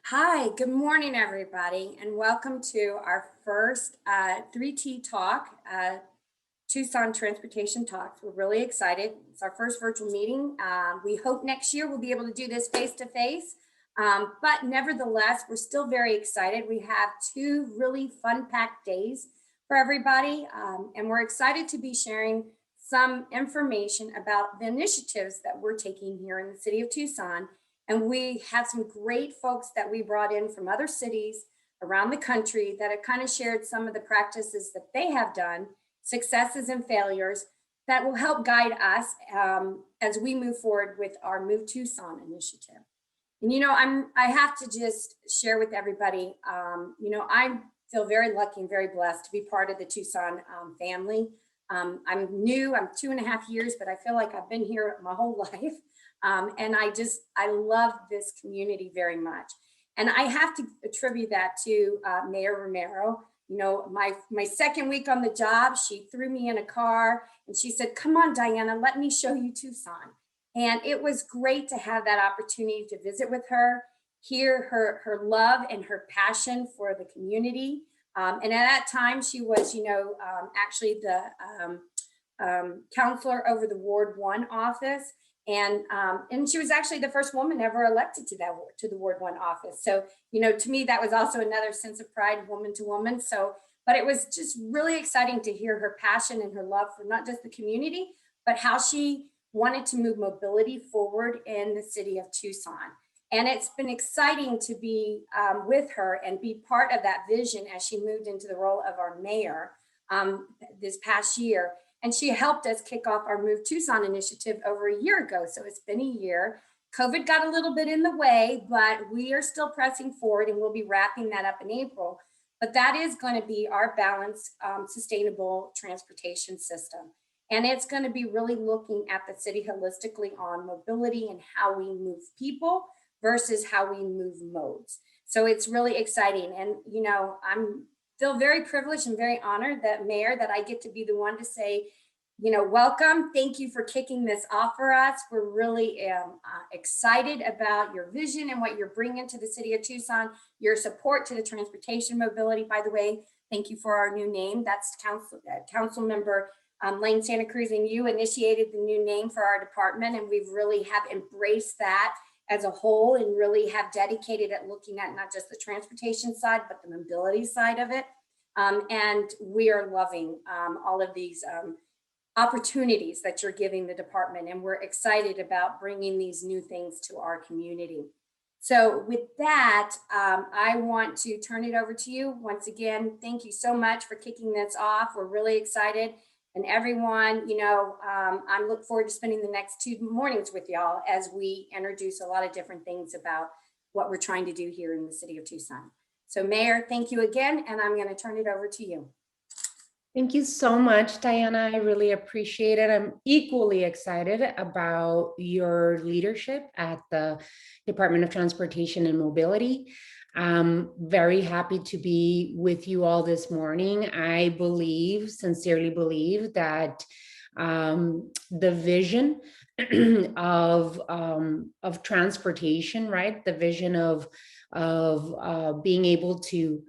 Hi, good morning, everybody, and welcome to our first 3T Talk, Tucson Transportation Talks. We're really excited. It's our first virtual meeting. We hope next year we'll be able to do this face-to-face, but nevertheless, we're still very excited. We have two really fun-packed days for everybody, and we're excited to be sharing some information about the initiatives that we're taking here in the city of Tucson. And we have some great folks that we brought in from other cities around the country that have kind of shared some of the practices that they have done, successes and failures that will help guide us as we move forward with our Move Tucson initiative. And I have to just share with everybody, I feel very lucky and very blessed to be part of the Tucson family. I'm new, I'm 2.5 years, but I feel like I've been here my whole life. And I love this community very much. And I have to attribute that to Mayor Romero. My second week on the job, she threw me in a car and she said, "Come on, Diana, let me show you Tucson." And it was great to have that opportunity to visit with her, hear her love and her passion for the community. And at that time, she was, actually the counselor over the Ward 1 office. And she was actually the first woman ever elected to the Ward 1 office. So, to me, that was also another sense of pride, woman to woman. So, but it was just really exciting to hear her passion and her love for not just the community, but how she wanted to move mobility forward in the city of Tucson. And it's been exciting to be with her and be part of that vision as she moved into the role of our mayor this past year. And she helped us kick off our Move Tucson initiative over a year ago. So it's been a year. COVID got a little bit in the way, but we are still pressing forward and we'll be wrapping that up in April. But that is going to be our balanced, sustainable transportation system. And it's going to be really looking at the city holistically on mobility and how we move people versus how we move modes. So it's really exciting. And, I'm feel very privileged and very honored that Mayor, that I get to be the one to say, welcome. Thank you for kicking this off for us. We're really excited about your vision and what you're bringing to the city of Tucson, your support to the transportation mobility. By the way, thank you for our new name. That's Council Member Lane Santa Cruz, and you initiated the new name for our department, and we've really have embraced that as a whole and really have dedicated at looking at not just the transportation side, but the mobility side of it. And we are loving all of these opportunities that you're giving the department. And we're excited about bringing these new things to our community. So with that, I want to turn it over to you. Once again, thank you so much for kicking this off. We're really excited. And everyone, I look forward to spending the next 2 mornings with y'all as we introduce a lot of different things about what we're trying to do here in the city of Tucson. So Mayor, thank you again, and I'm going to turn it over to you. Thank you so much, Diana. I really appreciate it. I'm equally excited about your leadership at the Department of Transportation and Mobility. I'm very happy to be with you all this morning. I sincerely believe that the vision of transportation, right? The vision of being able to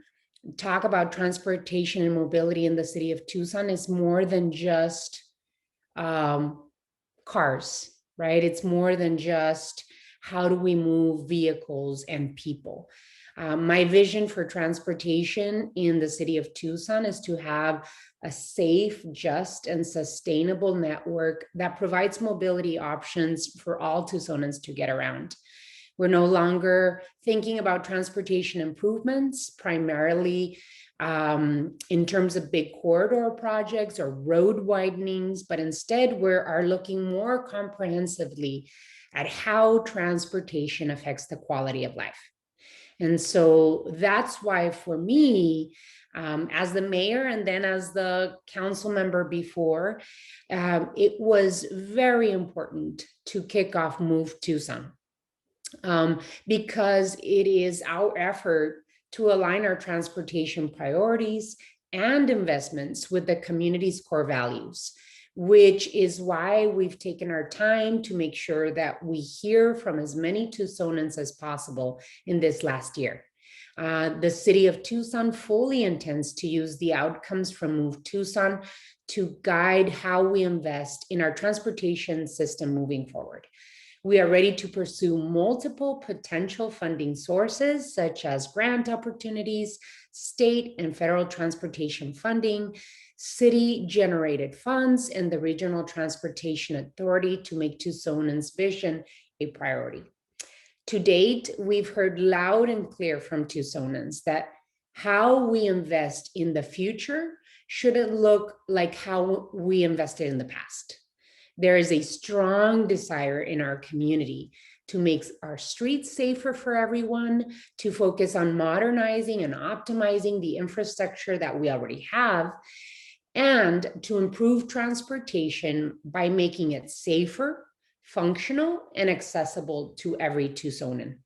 talk about transportation and mobility in the city of Tucson is more than just cars, right? It's more than just how do we move vehicles and people. My vision for transportation in the city of Tucson is to have a safe, just, and sustainable network that provides mobility options for all Tucsonans to get around. We're no longer thinking about transportation improvements primarily in terms of big corridor projects or road widenings, but instead we are looking more comprehensively at how transportation affects the quality of life. And so that's why for me, as the mayor and then as the council member before, it was very important to kick off Move Tucson. Because it is our effort to align our transportation priorities and investments with the community's core values, which is why we've taken our time to make sure that we hear from as many Tucsonans as possible in this last year. The city of Tucson fully intends to use the outcomes from Move Tucson to guide how we invest in our transportation system moving forward. We are ready to pursue multiple potential funding sources, such as grant opportunities, state and federal transportation funding, city-generated funds, and the Regional Transportation Authority to make Tucsonans' vision a priority. To date, we've heard loud and clear from Tucsonans that how we invest in the future shouldn't look like how we invested in the past. There is a strong desire in our community to make our streets safer for everyone, to focus on modernizing and optimizing the infrastructure that we already have, and to improve transportation by making it safer, functional, and accessible to every Tucsonan.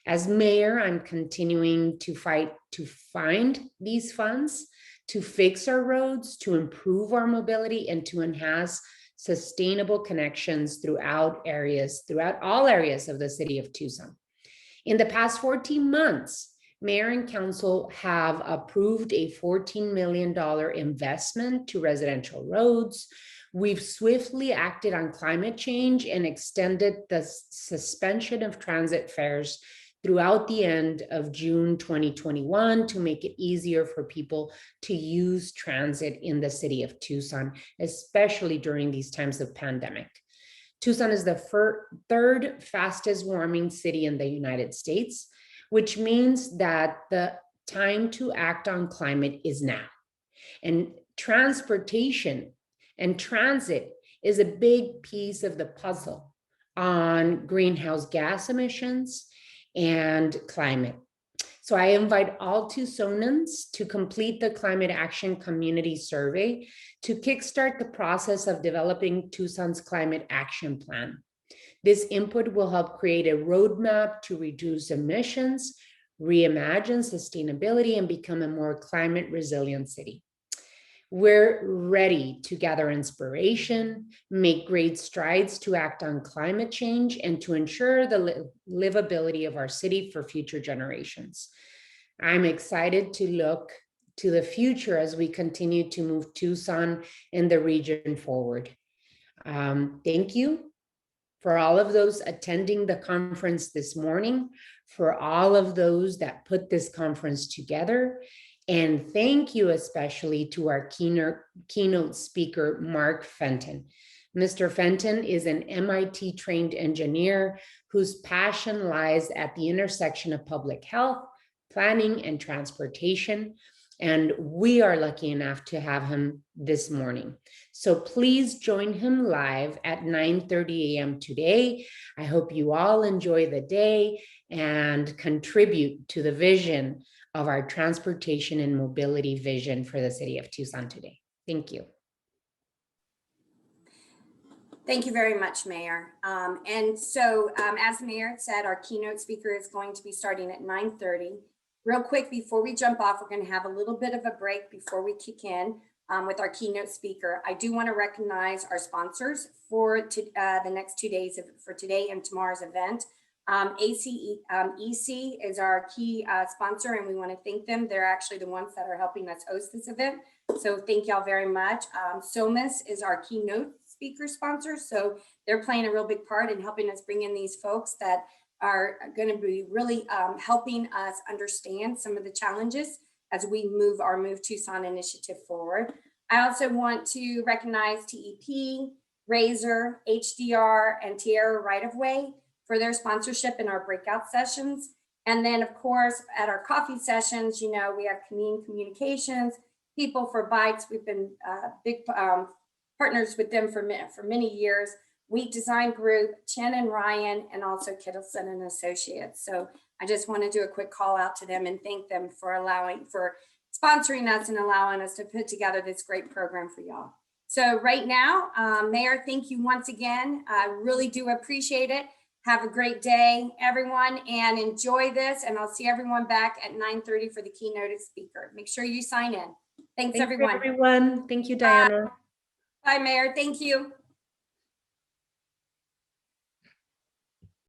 As mayor, I'm continuing to fight to find these funds, to fix our roads, to improve our mobility, and to enhance sustainable connections throughout all areas of the city of Tucson. In the past 14 months, Mayor and Council have approved a $14 million investment to residential roads. We've swiftly acted on climate change and extended the suspension of transit fares throughout the end of June 2021 to make it easier for people to use transit in the city of Tucson, especially during these times of pandemic. Tucson is the third fastest warming city in the United States, which means that the time to act on climate is now. And transportation and transit is a big piece of the puzzle on greenhouse gas emissions and climate. So I invite all Tucsonans to complete the Climate Action Community Survey to kickstart the process of developing Tucson's Climate Action Plan. This input will help create a roadmap to reduce emissions, reimagine sustainability, and become a more climate resilient city. We're ready to gather inspiration, make great strides to act on climate change, and to ensure the livability of our city for future generations. I'm excited to look to the future as we continue to move Tucson and the region forward. Thank you for all of those attending the conference this morning, for all of those that put this conference together. And thank you especially to our keynote speaker, Mark Fenton. Mr. Fenton is an MIT trained engineer whose passion lies at the intersection of public health, planning, and transportation. And we are lucky enough to have him this morning. So please join him live at 9:30 a.m. today. I hope you all enjoy the day and contribute to the vision of our transportation and mobility vision for the city of Tucson today. Thank you. Thank you very much, Mayor. As the Mayor said, our keynote speaker is going to be starting at 9:30. Real quick, before we jump off, we're going to have a little bit of a break before we kick in with our keynote speaker. I do want to recognize our sponsors for the next 2 days for today and tomorrow's event. EC is our key sponsor, and we want to thank them. They're actually the ones that are helping us host this event. So thank y'all very much. Somas is our keynote speaker sponsor. So they're playing a real big part in helping us bring in these folks that are going to be really helping us understand some of the challenges as we move our Move Tucson initiative forward. I also want to recognize TEP, Razor, HDR, and Tierra Right of Way for their sponsorship in our breakout sessions. And then of course, at our coffee sessions, you know, we have Canine Communications, People for Bikes. We've been big partners with them for many years. Week Design Group, Chen and Ryan, and also Kittleson and Associates. So I just want to do a quick call out to them and thank them for sponsoring us and allowing us to put together this great program for y'all. So right now, Mayor, thank you once again. I really do appreciate it. Have a great day, everyone, and enjoy this. And I'll see everyone back at 9:30 for the keynote speaker. Make sure you sign in. Thanks everyone. Thank you, Diana. Bye. Bye, Mayor. Thank you.